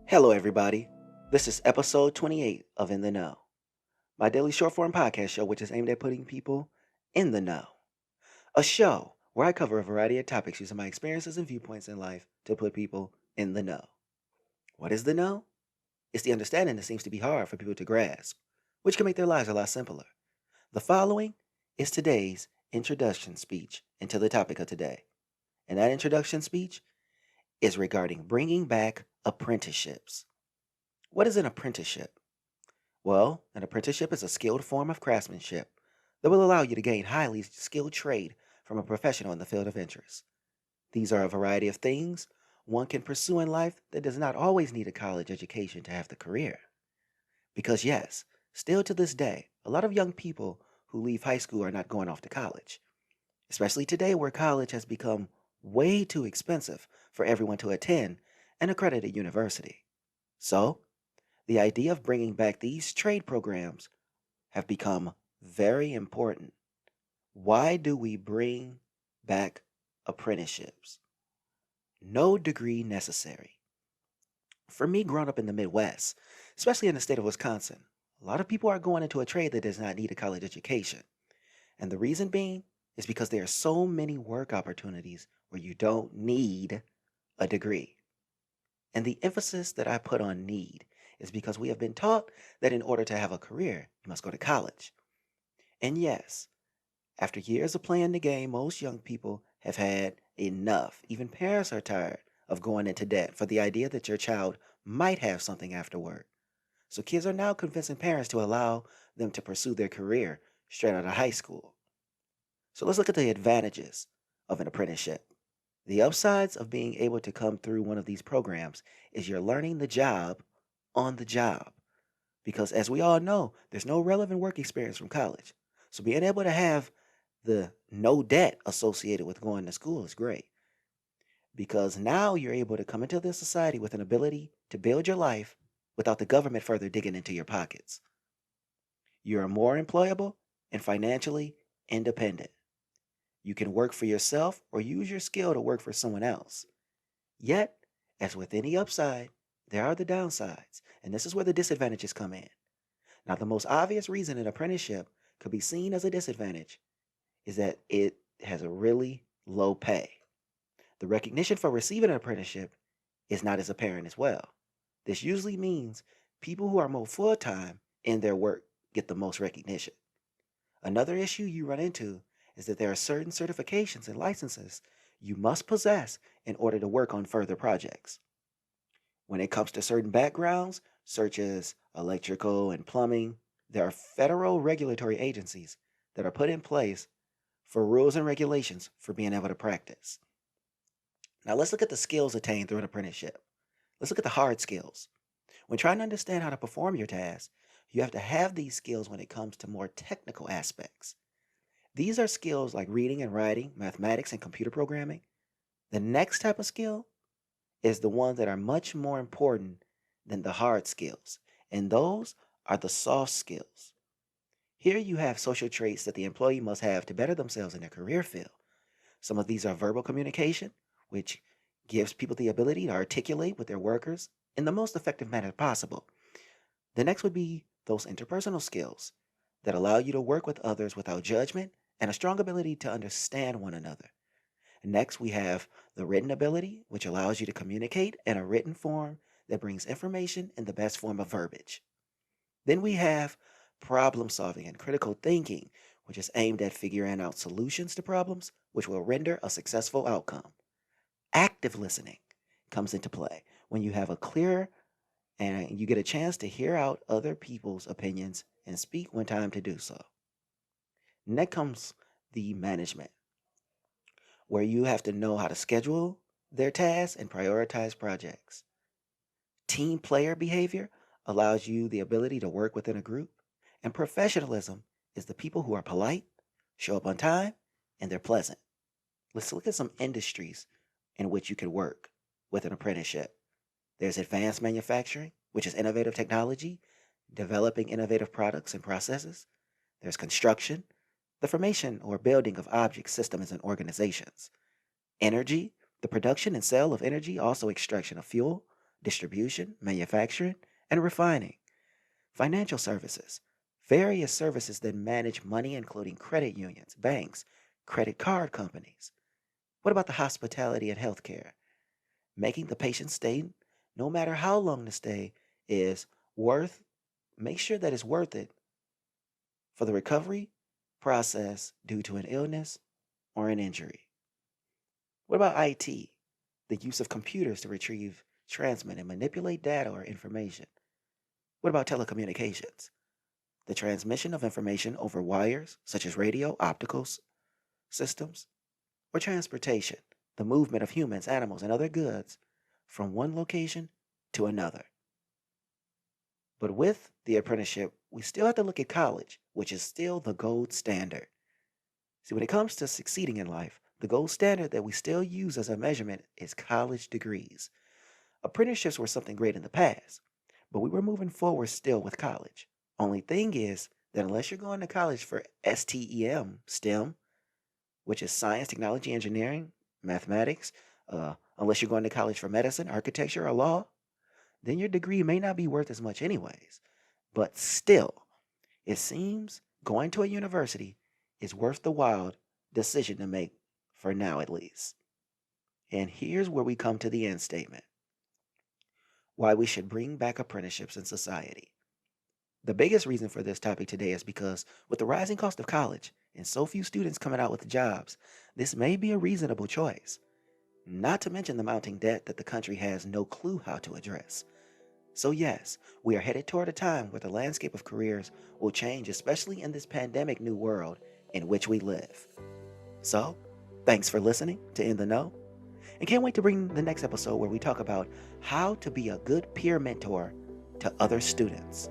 Hello, everybody. This is episode 28 of In the Know, my daily short form podcast show, which is aimed at putting people in the know. A show where I cover a variety of topics using my experiences and viewpoints in life to put people in the know. What is the know? It's the understanding that seems to be hard for people to grasp, which can make their lives a lot simpler. The following is today's introduction speech into the topic of today. And that introduction speech is regarding bringing back apprenticeships. What is an apprenticeship? Well, an apprenticeship is a skilled form of craftsmanship that will allow you to gain highly skilled trade from a professional in the field of interest. These are a variety of things one can pursue in life that does not always need a college education to have the career. Because, yes, still to this day, a lot of young people who leave high school are not going off to college, especially today where college has become way too expensive for everyone to attend an accredited university. So, the idea of bringing back these trade programs have become very important. Why do we bring back apprenticeships? No degree necessary. For me, growing up in the Midwest, especially in the state of Wisconsin, a lot of people are going into a trade that does not need a college education. And the reason being is because there are so many work opportunities where you don't need a degree. And the emphasis that I put on need is because we have been taught that in order to have a career, you must go to college. And yes, after years of playing the game, most young people have had enough. Even parents are tired of going into debt for the idea that your child might have something afterward. So kids are now convincing parents to allow them to pursue their career straight out of high school. So let's look at the advantages of an apprenticeship. The upsides of being able to come through one of these programs is you're learning the job on the job. Because as we all know, there's no relevant work experience from college. So being able to have the no debt associated with going to school is great. Because now you're able to come into this society with an ability to build your life without the government further digging into your pockets. You are more employable and financially independent. You can work for yourself or use your skill to work for someone else. Yet, as with any upside, there are the downsides, and this is where the disadvantages come in. Now, the most obvious reason an apprenticeship could be seen as a disadvantage is that it has a really low pay. The recognition for receiving an apprenticeship is not as apparent as well. This usually means people who are more full time in their work get the most recognition. Another issue you run into is that there are certain certifications and licenses you must possess in order to work on further projects. When it comes to certain backgrounds, such as electrical and plumbing, there are federal regulatory agencies that are put in place for rules and regulations for being able to practice. Now, let's look at the skills attained through an apprenticeship. Let's look at the hard skills. When trying to understand how to perform your task, you have to have these skills when it comes to more technical aspects. These are skills like reading and writing, mathematics, and computer programming. The next type of skill is the ones that are much more important than the hard skills, and those are the soft skills. Here you have social traits that the employee must have to better themselves in their career field. Some of these are verbal communication, which gives people the ability to articulate with their workers in the most effective manner possible. The next would be those interpersonal skills that allow you to work with others without judgment and a strong ability to understand one another. Next, we have the written ability, which allows you to communicate in a written form that brings information in the best form of verbiage. Then we have problem solving and critical thinking, which is aimed at figuring out solutions to problems which will render a successful outcome. Active listening comes into play when you have a clear and you get a chance to hear out other people's opinions and speak when time to do so. Next comes the management, where you have to know how to schedule their tasks and prioritize projects. Team player behavior allows you the ability to work within a group, and professionalism is the people who are polite, show up on time, and they're pleasant. Let's look at some industries in which you can work with an apprenticeship. There's advanced manufacturing, which is innovative technology, developing innovative products and processes. There's construction, the formation or building of objects, systems, and organizations. Energy, the production and sale of energy, also extraction of fuel, distribution, manufacturing, and refining, financial services, various services that manage money, including credit unions, banks, credit card companies. What about the hospitality and healthcare? Making the patient stay, no matter how long the stay is worth, make sure that it's worth it for the recovery process due to an illness or an injury. What about IT? The use of computers to retrieve, transmit, and manipulate data or information. What about telecommunications? The transmission of information over wires, such as radio, systems, or transportation, the movement of humans, animals, and other goods from one location to another. But with the apprenticeship, we still have to look at college, which is still the gold standard. See, when it comes to succeeding in life, the gold standard that we still use as a measurement is college degrees. Apprenticeships were something great in the past, but we were moving forward still with college. Only thing is that unless you're going to college for STEM, which is science, technology, engineering, mathematics, unless you're going to college for medicine, architecture, or law, then your degree may not be worth as much anyways. But still, it seems going to a university is worth the wild decision to make, for now at least. And here's where we come to the end statement. Why we should bring back apprenticeships in society. The biggest reason for this topic today is because with the rising cost of college and so few students coming out with jobs, this may be a reasonable choice. Not to mention the mounting debt that the country has no clue how to address. So yes, we are headed toward a time where the landscape of careers will change, especially in this pandemic new world in which we live. So, thanks for listening to In the Know, and can't wait to bring the next episode where we talk about how to be a good peer mentor to other students.